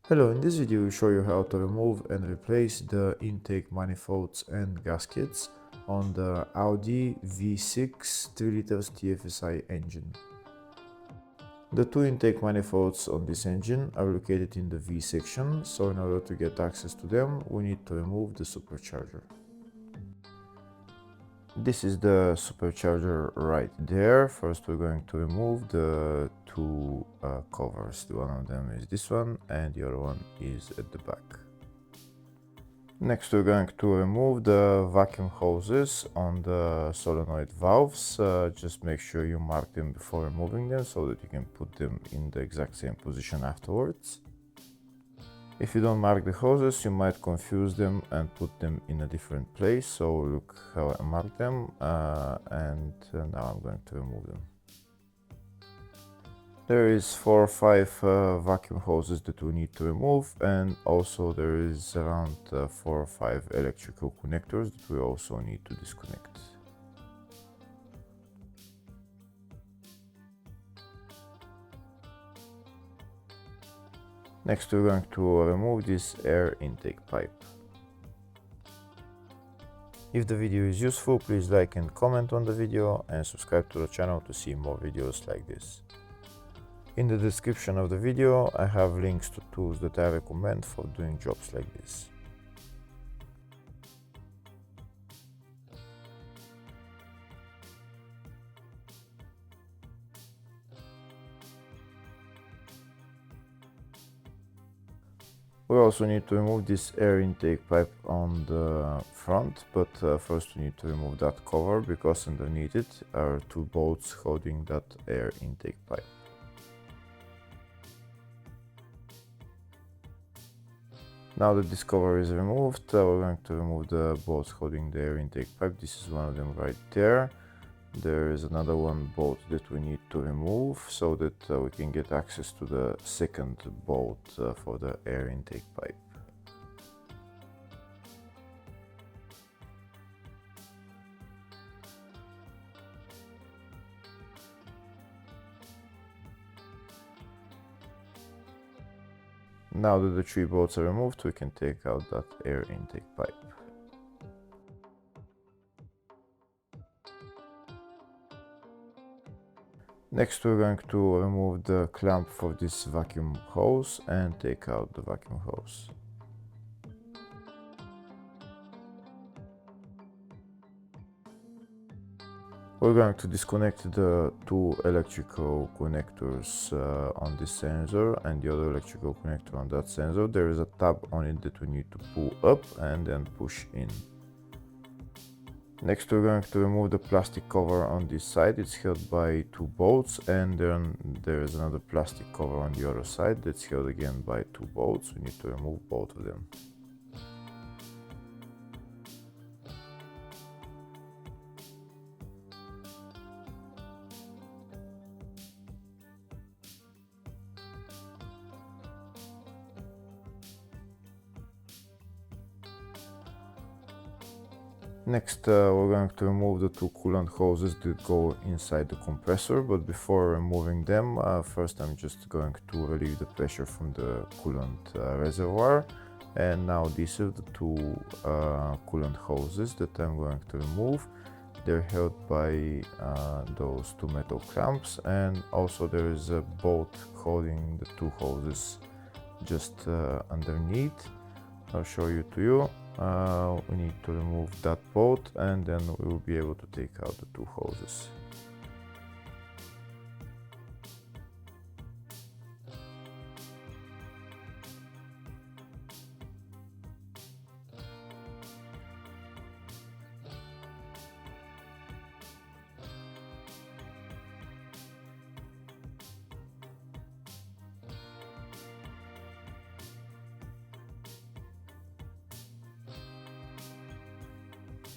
Hello, in this video we show you how to remove and replace the intake manifolds and gaskets on the Audi V6 3 liters TFSI engine. The two intake manifolds on this engine are located in the V section, so in order to get access to them we need to remove the supercharger. This is the supercharger right there. First we're going to remove the two covers. One of them is this one and the other one is at the back. Next we're going to remove the vacuum hoses on the solenoid valves. Just make sure you mark them before removing them so that you can put them in the exact same position afterwards. If you don't mark the hoses, you might confuse them and put them in a different place. So look how I marked them and now I'm going to remove them. There is 4 or 5 vacuum hoses that we need to remove, and also there is around 4 or 5 electrical connectors that we also need to disconnect. Next we're going to remove this air intake pipe. If the video is useful, please like and comment on the video and subscribe to the channel to see more videos like this. In the description of the video I have links to tools that I recommend for doing jobs like this. We also need to remove this air intake pipe on the front, but first we need to remove that cover because underneath it are 2 bolts holding that air intake pipe. Now that this cover is removed, we're going to remove the bolts holding the air intake pipe. This is one of them right there. There is another one bolt that we need to remove so that we can get access to the second bolt for the air intake pipe. Now that the 3 bolts are removed, we can take out that air intake pipe. Next we're going to remove the clamp for this vacuum hose and take out the vacuum hose. We're going to disconnect the 2 electrical connectors on this sensor and the other electrical connector on that sensor. There is a tab on it that we need to pull up and then push in. Next we're going to remove the plastic cover on this side. It's held by 2 bolts, and then there is another plastic cover on the other side that's held again by 2 bolts. We need to remove both of them. Next we're going to remove the 2 coolant hoses that go inside the compressor, but before removing them, first I'm just going to relieve the pressure from the coolant reservoir. And now these are the 2 coolant hoses that I'm going to remove. They're held by those 2 metal clamps, and also there is a bolt holding the 2 hoses just underneath. I'll show you to you. We need to remove that bolt and then we will be able to take out the 2 hoses.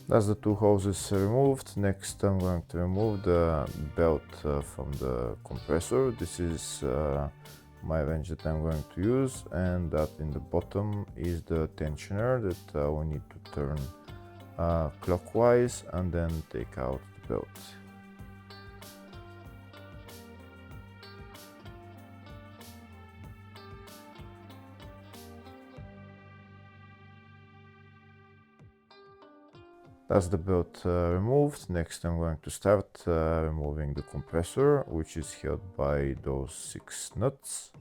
That's the 2 hoses removed. Next I'm going to remove the belt from the compressor. This is my wrench that I'm going to use, and that in the bottom is the tensioner that we need to turn clockwise and then take out the belt. That's the belt removed. Next I'm going to start removing the compressor, which is held by those 6 nuts.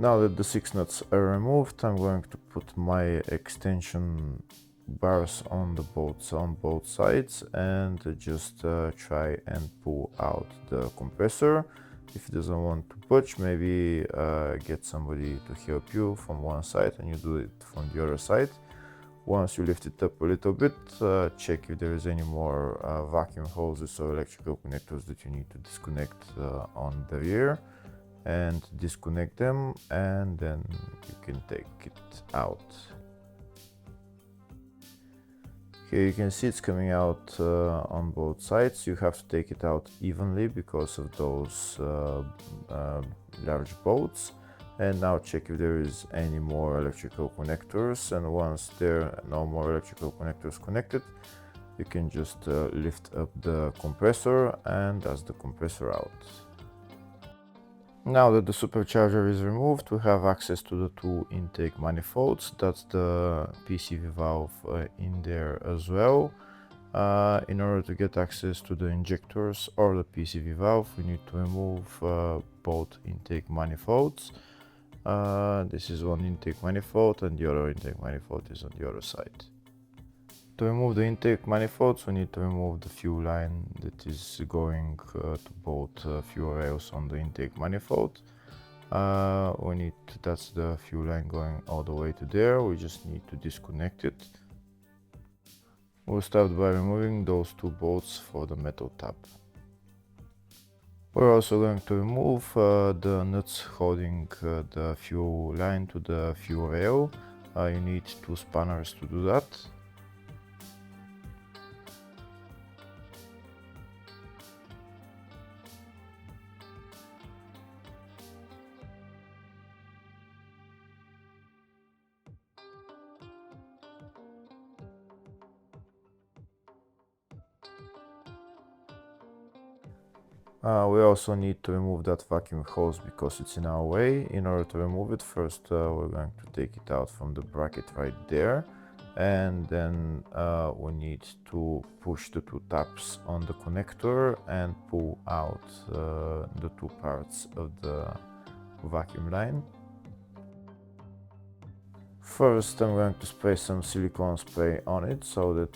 Now that the 6 nuts are removed, I'm going to put my extension bars on both sides and just try and pull out the compressor. If it doesn't want to budge, maybe get somebody to help you from one side and you do it from the other side. Once you lift it up a little bit, check if there is any more vacuum hoses or electrical connectors that you need to disconnect on the rear, and disconnect them, and then you can take it out. Here you can see it's coming out on both sides. You have to take it out evenly because of those large bolts. And now check if there is any more electrical connectors, and once there are no more electrical connectors connected, you can just lift up the compressor, and that's the compressor out. Now that the supercharger is removed, we have access to the 2 intake manifolds. That's the PCV valve in there as well. In order to get access to the injectors or the PCV valve, we need to remove both intake manifolds. This is one intake manifold and the other intake manifold is on the other side. To remove the intake manifolds, we need to remove the fuel line that is going to both fuel rails on the intake manifold. That's the fuel line going all the way to there. We just need to disconnect it. We'll start by removing those 2 bolts for the metal tab. We're also going to remove the nuts holding the fuel line to the fuel rail. You need 2 spanners to do that. We also need to remove that vacuum hose because it's in our way. In order to remove it, first we're going to take it out from the bracket right there, and then we need to push the 2 tabs on the connector and pull out the 2 parts of the vacuum line. First, I'm going to spray some silicone spray on it so that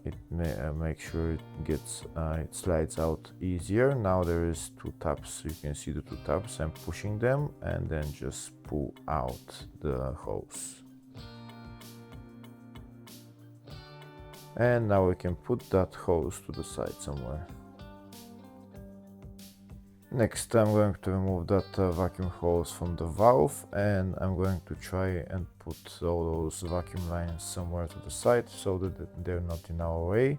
it make sure it slides out easier. Now there is 2 tabs. You can see the 2 tabs. I'm pushing them and then just pull out the hose. And now we can put that hose to the side somewhere. Next, I'm going to remove that vacuum hose from the valve, and I'm going to try and put all those vacuum lines somewhere to the side so that they're not in our way.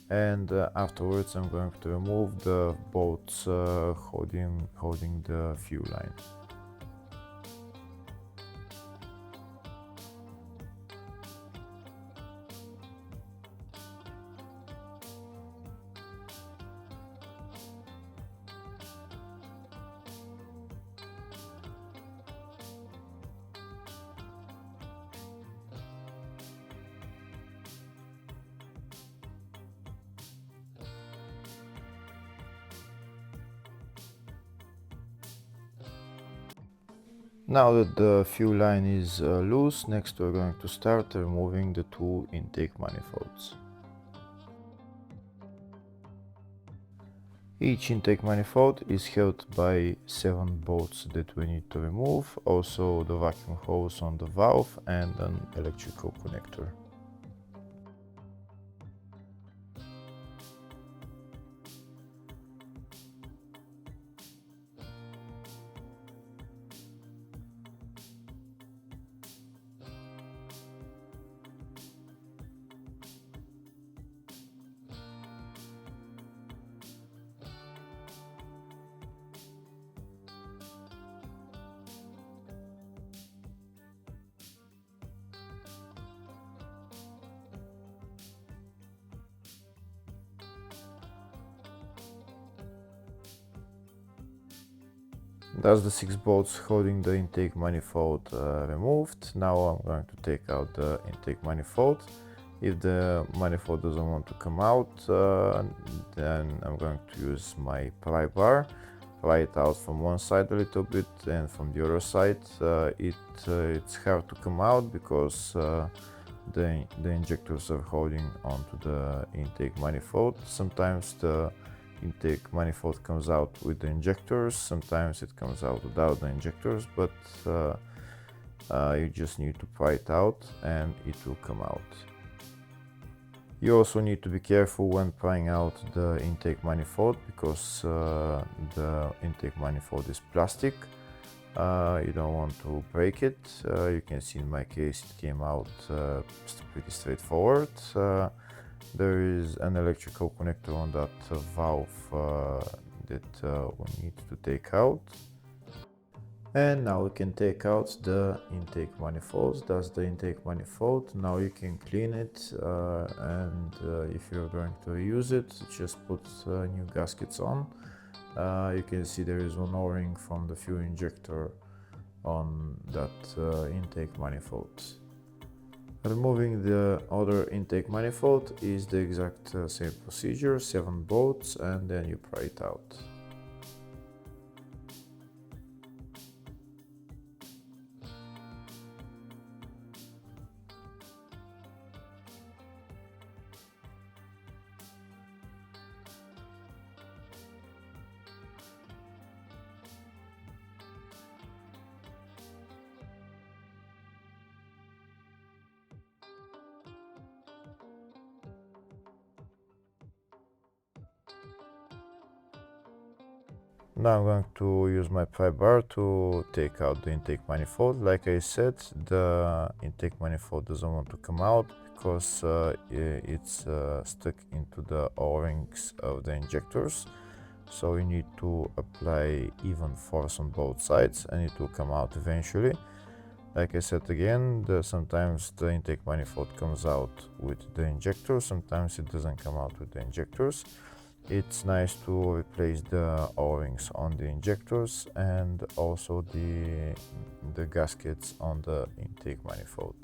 And afterwards I'm going to remove the bolts holding the fuel line. Now that the fuel line is loose, next we're going to start removing the 2 intake manifolds. Each intake manifold is held by 7 bolts that we need to remove, also the vacuum hose on the valve and an electrical connector. That's the 6 bolts holding the intake manifold removed. Now I'm going to take out the intake manifold. If the manifold doesn't want to come out, then I'm going to use my pry bar, pry it out from one side a little bit, and from the other side it's hard to come out because the injectors are holding onto the intake manifold. Sometimes the intake manifold comes out with the injectors, sometimes it comes out without the injectors, but you just need to pry it out and it will come out. You also need to be careful when prying out the intake manifold because the intake manifold is plastic. You don't want to break it. You can see in my case it came out pretty straightforward. There is an electrical connector on that valve that we need to take out. And now we can take out the intake manifolds. That's the intake manifold. Now you can clean it and if you're going to reuse it, just put new gaskets on. You can see there is one O-ring from the fuel injector on that intake manifold. Removing the other intake manifold is the exact same procedure, 7 bolts, and then you pry it out. Now I'm going to use my pry bar to take out the intake manifold. Like I said, the intake manifold doesn't want to come out because it's stuck into the O-rings of the injectors. So you need to apply even force on both sides and it will come out eventually. Like I said again, sometimes the intake manifold comes out with the injectors, sometimes it doesn't come out with the injectors. It's nice to replace the O-rings on the injectors and also the gaskets on the intake manifold.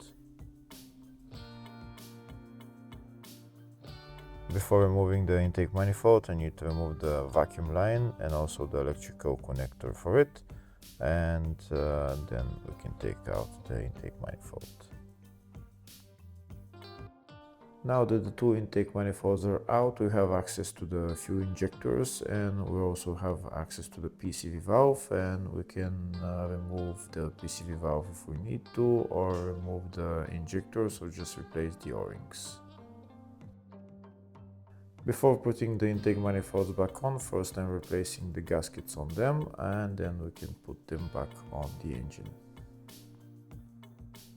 Before removing the intake manifold, I need to remove the vacuum line and also the electrical connector for it, and then we can take out the intake manifold. Now that the two intake manifolds are out, we have access to the fuel injectors and we also have access to the PCV valve, and we can remove the PCV valve if we need to, or remove the injectors or just replace the O-rings. Before putting the intake manifolds back on, first I'm replacing the gaskets on them and then we can put them back on the engine.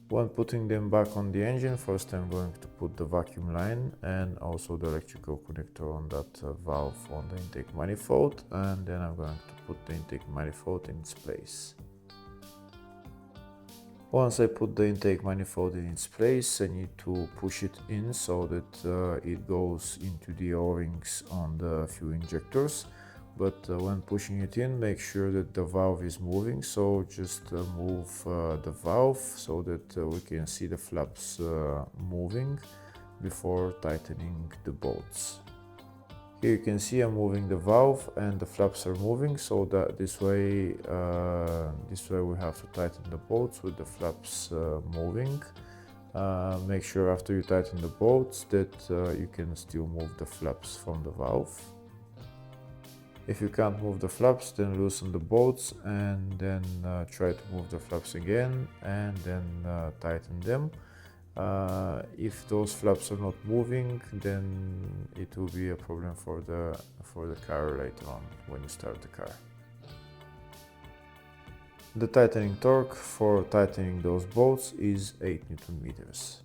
When putting them back on the engine, first I'm going to put the vacuum line and also the electrical connector on that valve on the intake manifold, and then I'm going to put the intake manifold in its place. Once I put the intake manifold in its place, I need to push it in so that it goes into the O-rings on the fuel injectors. But when pushing it in, make sure that the valve is moving, so just move the valve so that we can see the flaps moving before tightening the bolts. Here you can see I'm moving the valve and the flaps are moving, so that this way we have to tighten the bolts with the flaps moving. Make sure after you tighten the bolts that you can still move the flaps from the valve. If you can't move the flaps, then loosen the bolts and then try to move the flaps again and then tighten them. If those flaps are not moving, then it will be a problem for the car later on when you start the car. The tightening torque for tightening those bolts is 8 Newton meters.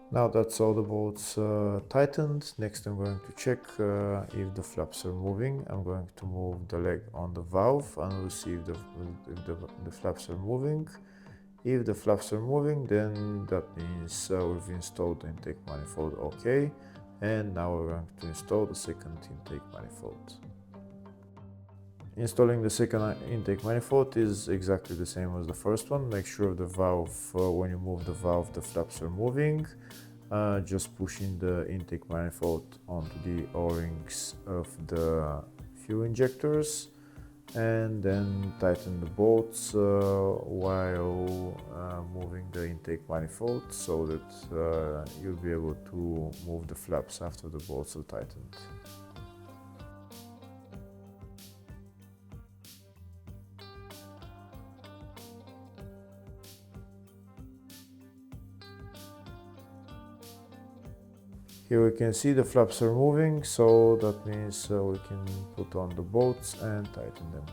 Now that's all the bolts tightened. Next I'm going to check if the flaps are moving. I'm going to move the leg on the valve and we'll see if the flaps are moving. If the flaps are moving, then that means we've installed the intake manifold okay. And now we're going to install the second intake manifold. Installing the second intake manifold is exactly the same as the first one. Make sure the valve, when you move the valve, the flaps are moving. Just pushing the intake manifold onto the O-rings of the fuel injectors and then tighten the bolts while moving the intake manifold so that you'll be able to move the flaps after the bolts are tightened. Here we can see the flaps are moving, so that means we can put on the bolts and tighten them.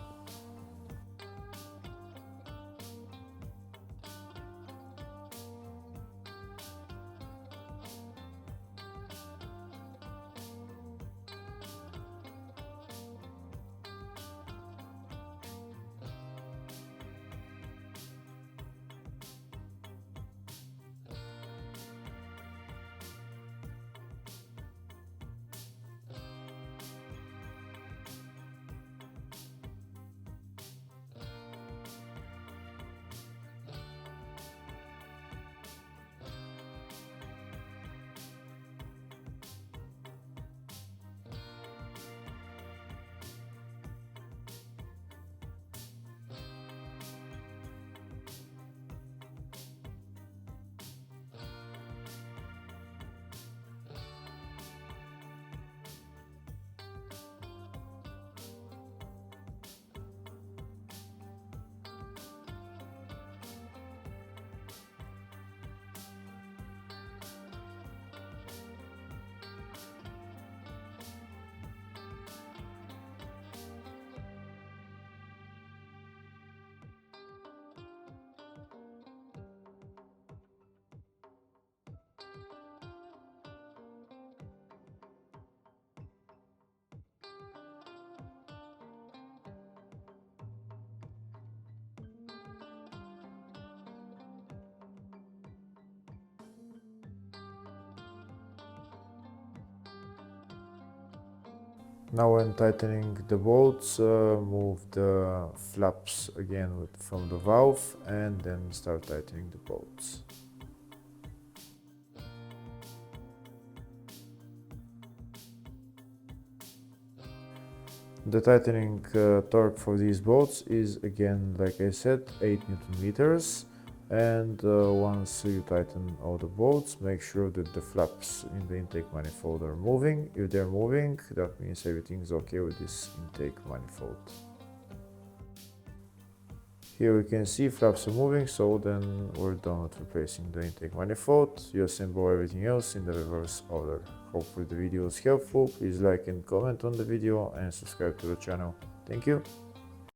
Now when tightening the bolts, move the flaps again from the valve and then start tightening the bolts. The tightening torque for these bolts is again, like I said, 8 Newton meters. And once you tighten all the bolts, make sure that the flaps in the intake manifold are moving. If they're moving, that means everything's okay with this intake manifold. Here we can see flaps are moving, so then we're done with replacing the intake manifold. You assemble everything else in the reverse order. Hopefully the video was helpful. Please like and comment on the video and subscribe to the channel. Thank you.